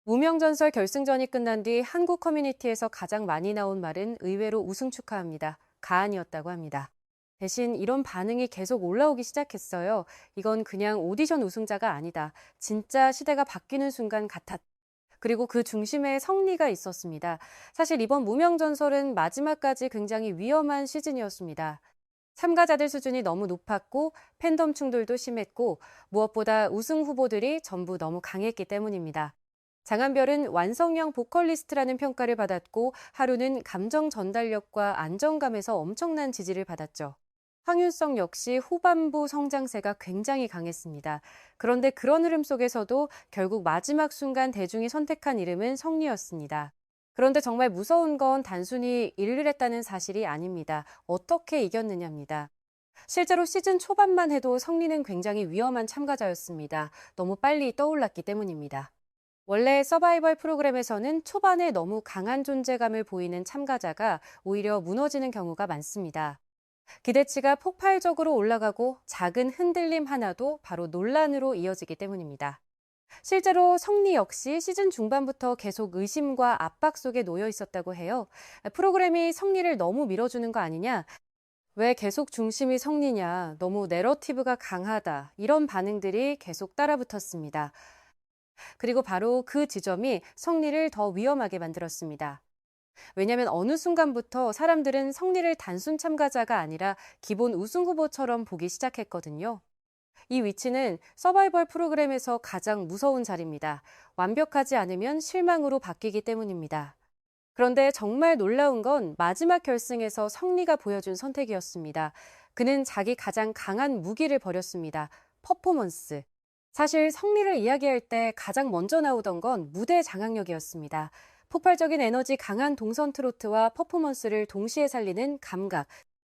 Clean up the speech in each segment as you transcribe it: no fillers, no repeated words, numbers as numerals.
무명전설 결승전이 끝난 뒤 한국 커뮤니티에서 가장 많이 나온 말은 의외로 우승 축하합니다. 가안이었다고 합니다. 대신 이런 반응이 계속 올라오기 시작했어요. 이건 그냥 오디션 우승자가 아니다. 진짜 시대가 바뀌는 순간 같았. 그리고 그 중심에 성리가 있었습니다. 사실 이번 무명전설은 마지막까지 굉장히 위험한 시즌이었습니다. 참가자들 수준이 너무 높았고 팬덤 충돌도 심했고 무엇보다 우승 후보들이 전부 너무 강했기 때문입니다. 장한별은 완성형 보컬리스트라는 평가를 받았고 하루는 감정 전달력과 안정감에서 엄청난 지지를 받았죠. 황윤성 역시 후반부 성장세가 굉장히 강했습니다. 그런데 그런 흐름 속에서도 결국 마지막 순간 대중이 선택한 이름은 성리였습니다. 그런데 정말 무서운 건 단순히 일을 했다는 사실이 아닙니다. 어떻게 이겼느냐입니다. 실제로 시즌 초반만 해도 성리는 굉장히 위험한 참가자였습니다. 너무 빨리 떠올랐기 때문입니다. 원래 서바이벌 프로그램에서는 초반에 너무 강한 존재감을 보이는 참가자가 오히려 무너지는 경우가 많습니다. 기대치가 폭발적으로 올라가고 작은 흔들림 하나도 바로 논란으로 이어지기 때문입니다. 실제로 성리 역시 시즌 중반부터 계속 의심과 압박 속에 놓여 있었다고 해요. 프로그램이 성리를 너무 밀어주는 거 아니냐? 왜 계속 중심이 성리냐? 너무 내러티브가 강하다. 이런 반응들이 계속 따라붙었습니다. 그리고 바로 그 지점이 성리를 더 위험하게 만들었습니다. 왜냐하면 어느 순간부터 사람들은 성리를 단순 참가자가 아니라 기본 우승 후보처럼 보기 시작했거든요. 이 위치는 서바이벌 프로그램에서 가장 무서운 자리입니다. 완벽하지 않으면 실망으로 바뀌기 때문입니다. 그런데 정말 놀라운 건 마지막 결승에서 성리가 보여준 선택이었습니다. 그는 자기 가장 강한 무기를 버렸습니다. 퍼포먼스. 사실 성리를 이야기할 때 가장 먼저 나오던 건 무대 장악력이었습니다. 폭발적인 에너지 강한 동선 트로트와 퍼포먼스를 동시에 살리는 감각.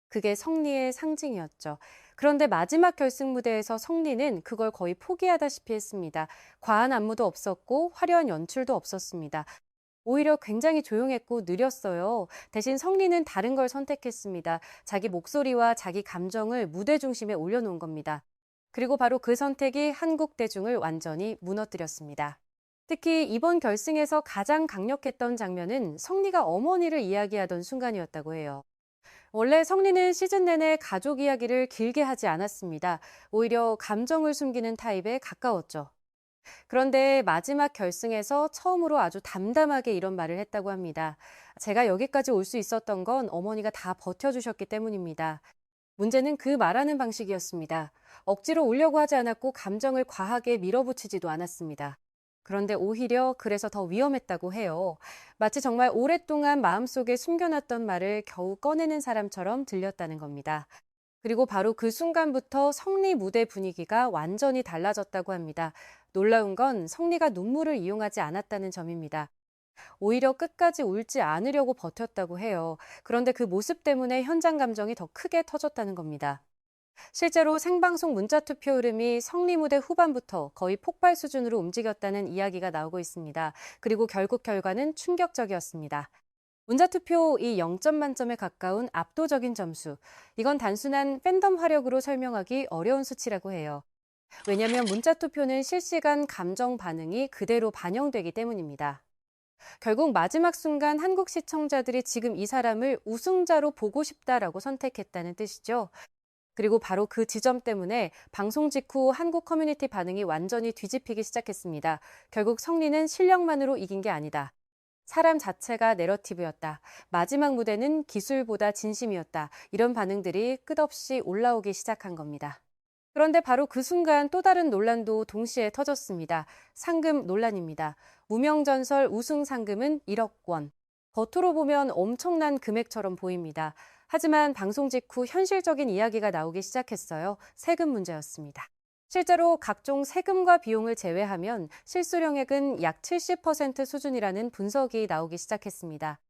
그게 성리의 상징이었죠. 그런데 마지막 결승 무대에서 성리는 그걸 거의 포기하다시피 했습니다. 과한 안무도 없었고 화려한 연출도 없었습니다. 오히려 굉장히 조용했고 느렸어요. 대신 성리는 다른 걸 선택했습니다. 자기 목소리와 자기 감정을 무대 중심에 올려놓은 겁니다. 그리고 바로 그 선택이 한국 대중을 완전히 무너뜨렸습니다. 특히 이번 결승에서 가장 강력했던 장면은 성리가 어머니를 이야기하던 순간이었다고 해요. 원래 성리는 시즌 내내 가족 이야기를 길게 하지 않았습니다. 오히려 감정을 숨기는 타입에 가까웠죠. 그런데 마지막 결승에서 처음으로 아주 담담하게 이런 말을 했다고 합니다. 제가 여기까지 올 수 있었던 건 어머니가 다 버텨주셨기 때문입니다. 문제는 그 말하는 방식이었습니다. 억지로 오려고 하지 않았고 감정을 과하게 밀어붙이지도 않았습니다. 그런데 오히려 그래서 더 위험했다고 해요. 마치 정말 오랫동안 마음속에 숨겨놨던 말을 겨우 꺼내는 사람처럼 들렸다는 겁니다. 그리고 바로 그 순간부터 성리 무대 분위기가 완전히 달라졌다고 합니다. 놀라운 건 성리가 눈물을 이용하지 않았다는 점입니다. 오히려 끝까지 울지 않으려고 버텼다고 해요. 그런데 그 모습 때문에 현장 감정이 더 크게 터졌다는 겁니다. 실제로 생방송 문자 투표 흐름이 성리 무대 후반부터 거의 폭발 수준으로 움직였다는 이야기가 나오고 있습니다. 그리고 결국 결과는 충격적이었습니다. 문자투표 이 0점 만점에 가까운 압도적인 점수. 이건 단순한 팬덤 화력으로 설명하기 어려운 수치라고 해요. 왜냐하면 문자투표는 실시간 감정 반응이 그대로 반영되기 때문입니다. 결국 마지막 순간 한국 시청자들이 지금 이 사람을 우승자로 보고 싶다라고 선택했다는 뜻이죠. 그리고 바로 그 지점 때문에 방송 직후 한국 커뮤니티 반응이 완전히 뒤집히기 시작했습니다. 결국 성리는 실력만으로 이긴 게 아니다. 사람 자체가 내러티브였다. 마지막 무대는 기술보다 진심이었다. 이런 반응들이 끝없이 올라오기 시작한 겁니다. 그런데 바로 그 순간 또 다른 논란도 동시에 터졌습니다. 상금 논란입니다. 무명전설 우승 상금은 1억 원. 겉으로 보면 엄청난 금액처럼 보입니다. 하지만 방송 직후 현실적인 이야기가 나오기 시작했어요. 세금 문제였습니다. 실제로 각종 세금과 비용을 제외하면 실수령액은 약 70% 수준이라는 분석이 나오기 시작했습니다.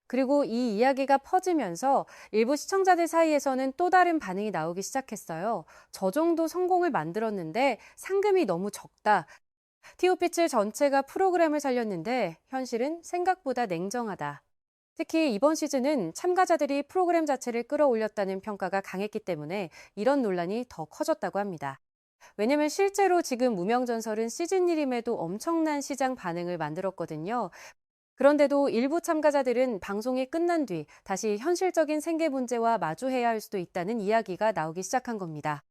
그리고 이 이야기가 퍼지면서 일부 시청자들 사이에서는 또 다른 반응이 나오기 시작했어요. 저 정도 성공을 만들었는데 상금이 너무 적다. 티오피츠 전체가 프로그램을 살렸는데 현실은 생각보다 냉정하다. 특히 이번 시즌은 참가자들이 프로그램 자체를 끌어올렸다는 평가가 강했기 때문에 이런 논란이 더 커졌다고 합니다. 왜냐면 실제로 지금 무명전설은 시즌 1임에도 엄청난 시장 반응을 만들었거든요. 그런데도 일부 참가자들은 방송이 끝난 뒤 다시 현실적인 생계 문제와 마주해야 할 수도 있다는 이야기가 나오기 시작한 겁니다.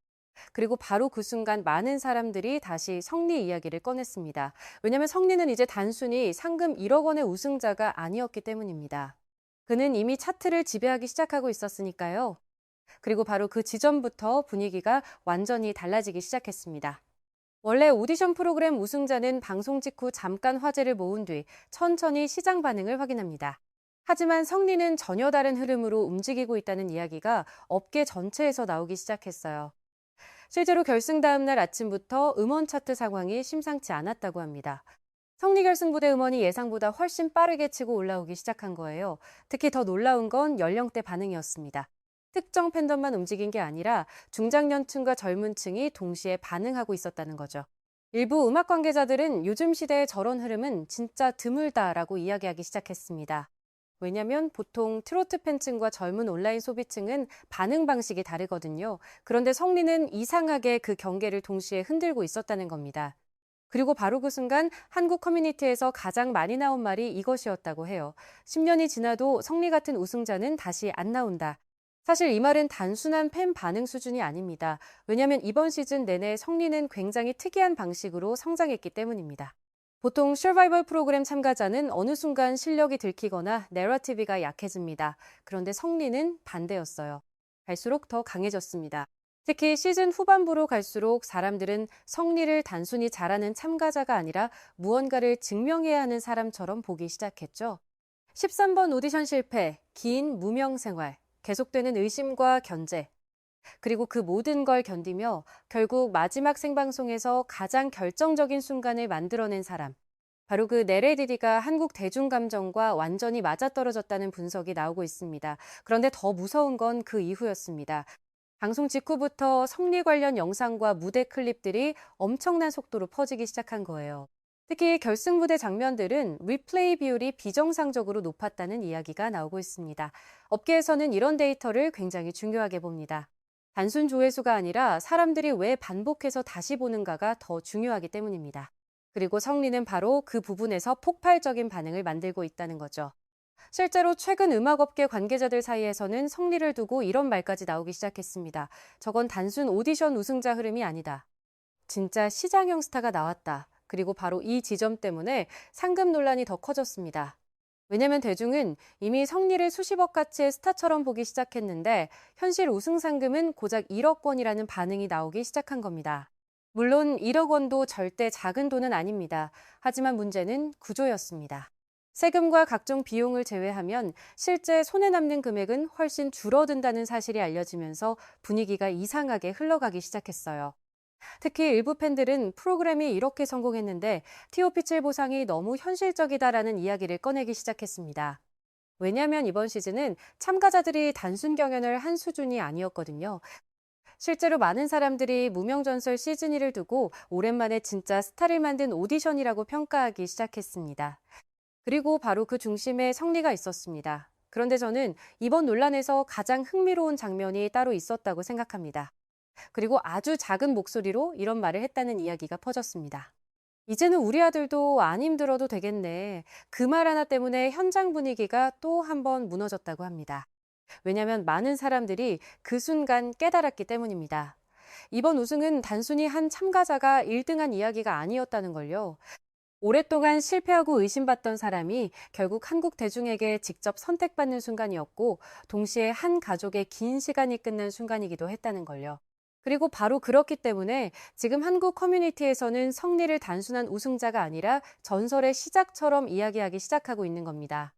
그리고 바로 그 순간 많은 사람들이 다시 성리 이야기를 꺼냈습니다. 왜냐하면 성리는 이제 단순히 상금 1억 원의 우승자가 아니었기 때문입니다. 그는 이미 차트를 지배하기 시작하고 있었으니까요. 그리고 바로 그 지점부터 분위기가 완전히 달라지기 시작했습니다. 원래 오디션 프로그램 우승자는 방송 직후 잠깐 화제를 모은 뒤 천천히 시장 반응을 확인합니다. 하지만 성리는 전혀 다른 흐름으로 움직이고 있다는 이야기가 업계 전체에서 나오기 시작했어요. 실제로 결승 다음 날 아침부터 음원 차트 상황이 심상치 않았다고 합니다. 성리 결승부대 음원이 예상보다 훨씬 빠르게 치고 올라오기 시작한 거예요. 특히 더 놀라운 건 연령대 반응이었습니다. 특정 팬덤만 움직인 게 아니라 중장년층과 젊은 층이 동시에 반응하고 있었다는 거죠. 일부 음악 관계자들은 요즘 시대의 저런 흐름은 진짜 드물다라고 이야기하기 시작했습니다. 왜냐면 보통 트로트 팬층과 젊은 온라인 소비층은 반응 방식이 다르거든요. 그런데 성리는 이상하게 그 경계를 동시에 흔들고 있었다는 겁니다. 그리고 바로 그 순간 한국 커뮤니티에서 가장 많이 나온 말이 이것이었다고 해요. 10년이 지나도 성리 같은 우승자는 다시 안 나온다. 사실 이 말은 단순한 팬 반응 수준이 아닙니다. 왜냐하면 이번 시즌 내내 성리는 굉장히 특이한 방식으로 성장했기 때문입니다. 보통 서바이벌 프로그램 참가자는 어느 순간 실력이 들키거나 내러티브가 약해집니다. 그런데 성리는 반대였어요. 갈수록 더 강해졌습니다. 특히 시즌 후반부로 갈수록 사람들은 성리를 단순히 잘하는 참가자가 아니라 무언가를 증명해야 하는 사람처럼 보기 시작했죠. 13번 오디션 실패, 긴 무명 생활, 계속되는 의심과 견제, 그리고 그 모든 걸 견디며 결국 마지막 생방송에서 가장 결정적인 순간을 만들어낸 사람. 바로 그 네레디디가 한국 대중감정과 완전히 맞아떨어졌다는 분석이 나오고 있습니다. 그런데 더 무서운 건 그 이후였습니다. 방송 직후부터 성리 관련 영상과 무대 클립들이 엄청난 속도로 퍼지기 시작한 거예요. 특히 결승 무대 장면들은 리플레이 비율이 비정상적으로 높았다는 이야기가 나오고 있습니다. 업계에서는 이런 데이터를 굉장히 중요하게 봅니다. 단순 조회수가 아니라 사람들이 왜 반복해서 다시 보는가가 더 중요하기 때문입니다. 그리고 성리는 바로 그 부분에서 폭발적인 반응을 만들고 있다는 거죠. 실제로 최근 음악업계 관계자들 사이에서는 성리를 두고 이런 말까지 나오기 시작했습니다. 저건 단순 오디션 우승자 흐름이 아니다. 진짜 시장형 스타가 나왔다. 그리고 바로 이 지점 때문에 상금 논란이 더 커졌습니다. 왜냐면 대중은 이미 성리를 수십억 가치의 스타처럼 보기 시작했는데 현실 우승 상금은 고작 1억 원이라는 반응이 나오기 시작한 겁니다. 물론 1억 원도 절대 작은 돈은 아닙니다. 하지만 문제는 구조였습니다. 세금과 각종 비용을 제외하면 실제 손에 남는 금액은 훨씬 줄어든다는 사실이 알려지면서 분위기가 이상하게 흘러가기 시작했어요. 특히 일부 팬들은 프로그램이 이렇게 성공했는데 TOP7 보상이 너무 현실적이다라는 이야기를 꺼내기 시작했습니다. 왜냐하면 이번 시즌은 참가자들이 단순 경연을 한 수준이 아니었거든요. 실제로 많은 사람들이 무명전설 시즌 1을 두고 오랜만에 진짜 스타를 만든 오디션이라고 평가하기 시작했습니다. 그리고 바로 그 중심에 성리가 있었습니다. 그런데 저는 이번 논란에서 가장 흥미로운 장면이 따로 있었다고 생각합니다. 그리고 아주 작은 목소리로 이런 말을 했다는 이야기가 퍼졌습니다. 이제는 우리 아들도 안 힘들어도 되겠네. 그 말 하나 때문에 현장 분위기가 또 한 번 무너졌다고 합니다. 왜냐하면 많은 사람들이 그 순간 깨달았기 때문입니다. 이번 우승은 단순히 한 참가자가 1등한 이야기가 아니었다는 걸요. 오랫동안 실패하고 의심받던 사람이 결국 한국 대중에게 직접 선택받는 순간이었고, 동시에 한 가족의 긴 시간이 끝난 순간이기도 했다는 걸요. 그리고 바로 그렇기 때문에 지금 한국 커뮤니티에서는 성리를 단순한 우승자가 아니라 전설의 시작처럼 이야기하기 시작하고 있는 겁니다.